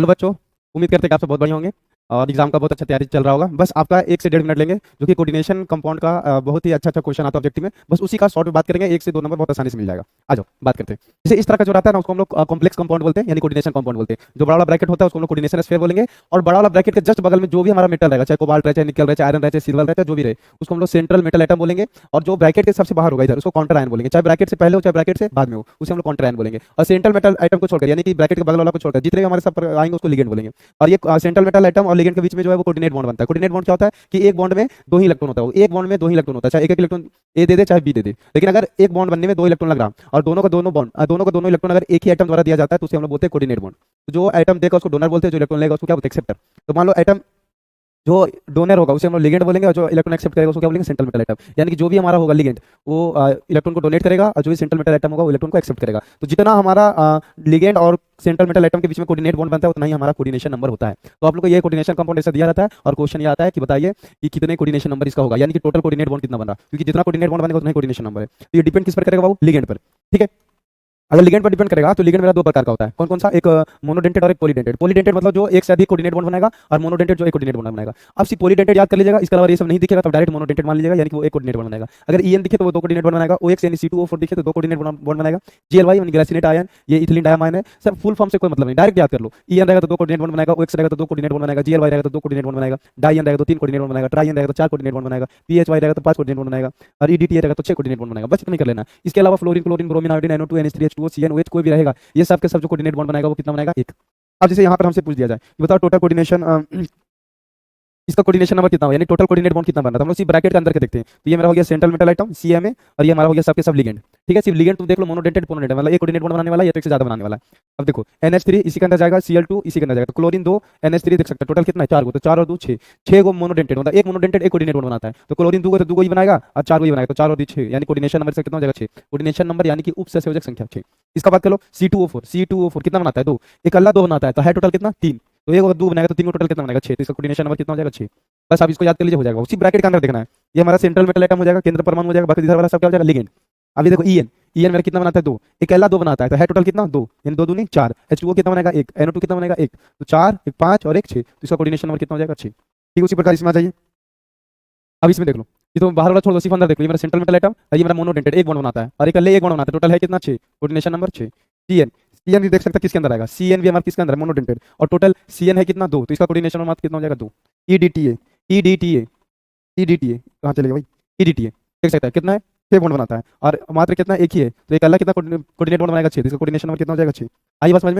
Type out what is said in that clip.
Hello बच्चों, उम्मीद करते हैं कि आप सब बहुत बढ़िया होंगे और एग्जाम का बहुत अच्छा तैयारी चल रहा होगा। बस आपका 1 से 1.5 मिनट लेंगे, जो कि कोऑर्डिनेशन कंपाउंड का बहुत ही अच्छा अच्छा क्वेश्चन आता है ऑब्जेक्टिव में। बस उसी का शॉर्ट में बात करेंगे, 1 से 2 नंबर बहुत आसानी से मिल जाएगा। आ जाओ बात करते हैं। जैसे इस तरह का जो रहता है ना, उसको हम लोग कॉम्प्लेक्स कंपाउंड बोलते हैं, यानी कोऑर्डिनेशन कंपाउंड बोलते हैं। जो बड़ा वाला ब्रैकेट होता है उसको हम लोग कोऑर्डिनेशन स्फीयर बोलेंगे, और बड़ा वाला ब्रैकेट के जस्ट बगल में जो भी हमारा मेटल रहेगा, चाहे कोबाल्ट रहे, चाहे निकल रहे, चाहे आयरन रहे, चाहे सिल्वर रहे, चाहे जो भी रहे, उसको हम लोग सेंट्रल मेटल आइटम बोलेंगे। और जो ब्रैकेट के सबसे बाहर होगा इधर, उसको काउंटर आयन बोलेंगे। चाहे ब्रैकेट से पहले हो चाहे ब्रैकेट से बाद में हो, उसे हम लोग काउंटर आयन बोलेंगे। और सेंट्रल मेटल आइटम को छोड़कर, यानी कि ब्रैकेट के बगल वाला को छोड़कर जितने हमारे सब आएंगे उसको लिगेंड बोलेंगे। और ये सेंट्रल मेटल आइटम और लिगेंड के बीच में जो है वो कोऑर्डिनेट बॉन्ड बनता है। कोऑर्डिनेट बॉन्ड क्या होता है कि एक बॉन्ड में दो ही इलेक्ट्रॉन होता है, एक बॉन्ड में दो ही इलेक्ट्रॉन होता है, चाहे एक एक इलेक्ट्रॉन ए दे दे चाहे बी दे दे। लेकिन अगर एक बॉन्ड बनने में दो इलेक्ट्रॉन लग रहा और दोनों का दोनों इलेक्ट्रॉन अगर एक ही आइटम द्वारा दिया जाता है तो उसे हम लोग बोलते हैं कोऑर्डिनेट बॉन्ड। तो जो आइटम देगा उसको डोनर बोलते हैं, जो इलेक्ट्रॉन लेगा उसको क्या बोलते हैं, एक्सेप्टर। तो मान लो आइटम जो डोनर होगा उसे हम लोग लिगेंड बोलेंगे, और जो इलेक्ट्रॉन एक्सेप्ट करेगा उसको क्या बोलेंगे, सेंट्रल मेटल आइटम। यानी कि जो भी हमारा होगा लिगेंड वो इलेक्ट्रॉन को डोनेट करेगा, और जो भी सेंट्रल मेटल आइटम होगा वो इलेक्ट्रॉन को एक्सेप्ट करेगा। तो जितना हमारा लिगेंड और सेंट्रल मेटल आइटम के बीच में कोऑर्डिनेट बॉन्ड बनता है उतना ही हमारा कोऑर्डिनेशन नंबर होता है। तो आप लोग को ये कोऑर्डिनेशन कंपाउंड ऐसा दिया रहता है, और क्वेश्चन ये आता है कि बताइए कि कितने कोऑर्डिनेशन नंबर इसका होगा, यानी कि टोटल कोऑर्डिनेट बॉन्ड कितना बना, क्योंकि जितना कोऑर्डिनेट बॉन्ड बनेगा उतना ही कोऑर्डिनेशन नंबर है। तो ये डिपेंड किस पर करेगा बाबू, लिगेंड पर। ठीक है, अगर लिगेंड पर डिपेंड करेगा तो लिगेंड मेरा दो प्रकार का होता है। कौन कौन सा, एक मोनोडेंटेड और एक पॉलीडेंटेड। पॉलीडेंटेड मतलब जो एक से अधिक कोऑर्डिनेट बॉन्ड बनाएगा, और मोनोडेंटेड जो एक कोऑर्डिनेट बॉन्ड बनाएगा। अब सी पॉलीडेंटेड याद कर लीजिएगा, इसके अलावा ये सब नहीं दिखेगा तो डायरेक्ट मोनोडेंटेड मान लीजिएगा, यानी कि वो एक कोऑर्डिनेट बॉन्ड बनाएगा। अगर ईएन दिखे तो वो दो कोऑर्डिनेट बॉन्ड बनाएगा, OX यानी C2O4 दिखे तो दो कोऑर्डिनेट बॉन्ड बनाएगा। GLY यानी ग्लाइसिनेट आयन, ये इथिलीन डायमाइन है। सब फुल फॉर्म से कोई मतलब नहीं, डायरेक्ट याद कर लो। ईएन रहेगा तो दो कोऑर्डिनेट बॉन्ड बनाएगा, OX रहेगा तो दो कोऑर्डिनेट बॉन्ड बनाएगा, GLY रहेगा तो दो कोऑर्डिनेट बॉन्ड बनाएगा, डाइएन रहेगा तो तीन कोऑर्डिनेट बॉन्ड बनाएगा, ट्राइएन रहेगा तो चार कोऑर्डिनेट बॉन्ड बनाएगा, PHY रहेगा तो पांच कोऑर्डिनेट बॉन्ड बनाएगा, और EDTA रहेगा तो छह कोऑर्डिनेट बॉन्ड बनाएगा। बस इतना ही कर लेना। इसके अलावा fluorine, chlorine, bromine, iodine, NO2, NH3H2O, CnOH कोई भी रहेगा, ये सब के सब जो कोऑर्डिनेट बॉन्ड बनाएगा वो कितना बनाएगा, एक। अब जैसे यहाँ पर हमसे पूछ दिया जाए कि बताओ टोटल कोऑर्डिनेशन, इसका कोऑर्डिनेशन नंबर कितना हो, यानी टोटल कोऑर्डिनेट बॉन्ड कितना बन रहा है, तो हम लोग इसी ब्रैकेट के अंदर के देखते हैं। तो ये मेरा हो गया सेंट्रल मेटल आइटम CMA, और ये हमारा हो गया सबके सब लिगेंड। ठीक है, सिर्फ लिगेंड तुम देख लो, मोनोडेंटेड पोनोडेंटेड, मतलब एक कोऑर्डिनेट बॉन्ड बनाने वाला है या तो एक से ज्यादा बनाने वाला है। अब देखो NH3 इसी के अंदर जाएगा, Cl2 इसी के अंदर जाएगा, तो क्लोरीन 2 NH3 देख सकते हैं, टोटल कितना है, चार को, तो चार और दो छह, छह को मोनोडेंटेड मतलब एक मोनोडेंटेड एक कोऑर्डिनेट बॉन्ड बनाता है। तो क्लोरीन दो को तो दो को ही बनाएगा, और चार को ही बनाएगा, तो चार और दो छह, यानी कोऑर्डिनेशन नंबर से कितना हो जाएगा, छह। कोऑर्डिनेशन नंबर यानी कि उपसंयोजक संख्या छह। इसका बात कर लो, C2O4 कितना बनाता है, दो। एक अल्लाह दो बनाता है, तो है टोटल कितना, तीन। तो एक अगर दो बनाएगा तो तीन को टोटल कितना बनेगा, छह। तो इसका कोऑर्डिनेशन नंबर कितना हो जाएगा, छह। बस आप इसको याद कर लीजिए, हो जाएगा। उसी ब्रैकेट के अंदर देखना है। ये हमारा सेंट्रल मेटल आइटम हो जाएगा, केंद्र परमाणु हो जाएगा, बाकी इधर वाला सब क्या हो जाएगा, लिगेंड। अभी देखो ईएन, ईएन मेरा कितना बनाता है, दो। एक अल्लाह दो बनाता है, तो है टोटल कितना, दो, यानी दो दूनी चार। H2O कितना बनेगा, एक। NO2 कितना बनेगा, एक। तो चार, एक पांच और एक छह, तो इसका कोऑर्डिनेशन नंबर कितना हो जाएगा, छह। ठीक, उसी प्रकार इसमें आ जाइए। अब इसमें देख लो, ये तो बाहर वाला छोड़ दो, सिर्फ अंदर देख लो। ये मेरा सेंट्रल मेटल आइटम और ये मेरा मोनोडेंटेड एक बॉन्ड बनाता है, और एक अल्ले एक बॉन्ड बनाता है, टोटल है कितना, छह। कोऑर्डिनेशन नंबर छह। CN, CN भी देख सकता है किसके अंदर आएगा, CN भी हमारा किसके अंदर है, मोनोडेंटेड, और टोटल CN है कितना, दो। तो इसका कोऑर्डिनेशन नंबर कितना हो जाएगा, दो। EDTA, EDTA, EDTA कहाँ चलेगा भाई, EDTA देख सकता है कितना है, छह बॉन्ड बनाता है, और मात्र कितना, एक ही है। तो एक अल्लाह कितना कोऑर्डिनेट बॉन्ड बनाएगा, छह। तो इसका कोऑर्डिनेशन नंबर कितना हो जाएगा, छह। आई बात समझ में।